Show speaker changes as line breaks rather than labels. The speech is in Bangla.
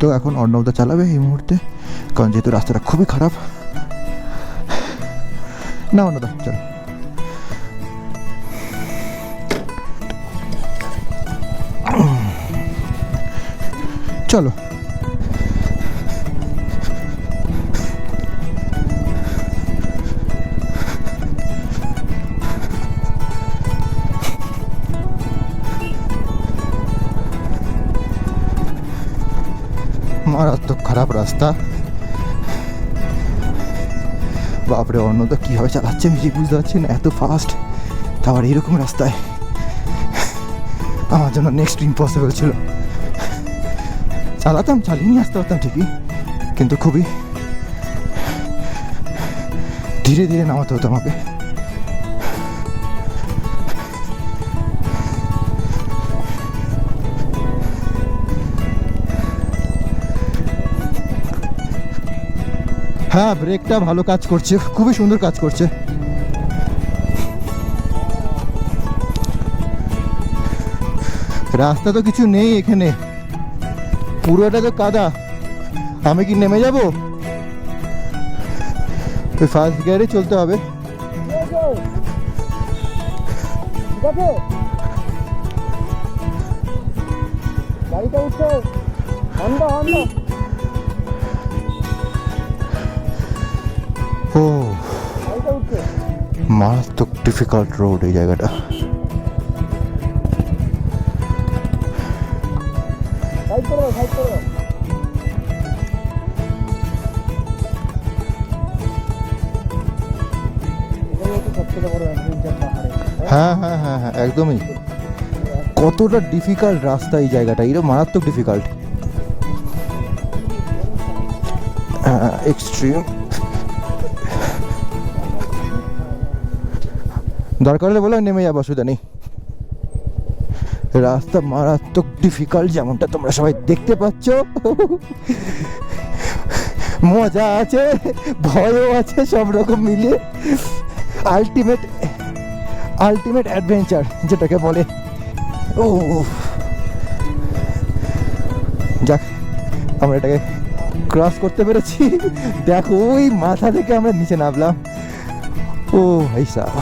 তো এখন অর্ণবদা চালাবে এই মুহূর্তে, কারণ যেহেতু রাস্তাটা খুবই খারাপ। না অর্ণবদা চলো। চলো মারাত্মক খারাপ রাস্তা। বাপরে অর্ণবদা কীভাবে চালাচ্ছে আমি যে বুঝতে পারছি না, এত ফাস্ট, তারপর এইরকম রাস্তায় আমার জন্য নেক্সট ইম্পসিবল ছিল। চালাতাম, চালিয়ে নিয়ে আসতে পারতাম ঠিকই, কিন্তু খুবই ধীরে ধীরে নামাতে হতো আমাকে। হ্যাঁ ব্রেকটা ভালো কাজ করছে, খুবই সুন্দর কাজ করছে। রাস্তা তো কিছু নেই এখানে, পুরোটা তো কাদা। আমি কি নেমে যাব? ওই ফার্স্ট গিয়ারে চলতে হবে।
গাড়িটা উঠছে, হন্ডা হন্ডা।
ও মারাত্মক ডিফিকাল্ট রোড এই জায়গাটা। হ্যাঁ হ্যাঁ হ্যাঁ হ্যাঁ একদমই। কতটা ডিফিকাল্ট রাস্তা এই জায়গাটা, এটা মারাত্মক ডিফিকাল্ট, এক্সট্রিম। দরকার হলে বলো নেমে যাবো, অসুবিধা নেই। রাস্তা মারাত্মক ডিফিকাল্ট, যেমনটা তোমরা সবাই দেখতে পাচ্ছ। মজা আছে, ভয়ও আছে, সব রকম মিলিয়ে আলটিমেট অ্যাডভেঞ্চার যেটাকে বলে। ও যাক, আমরা এটাকে ক্রস করতে পেরেছি। দেখো ওই মাথা থেকে আমরা নিচে নামলাম। ও ভাই সাহেব।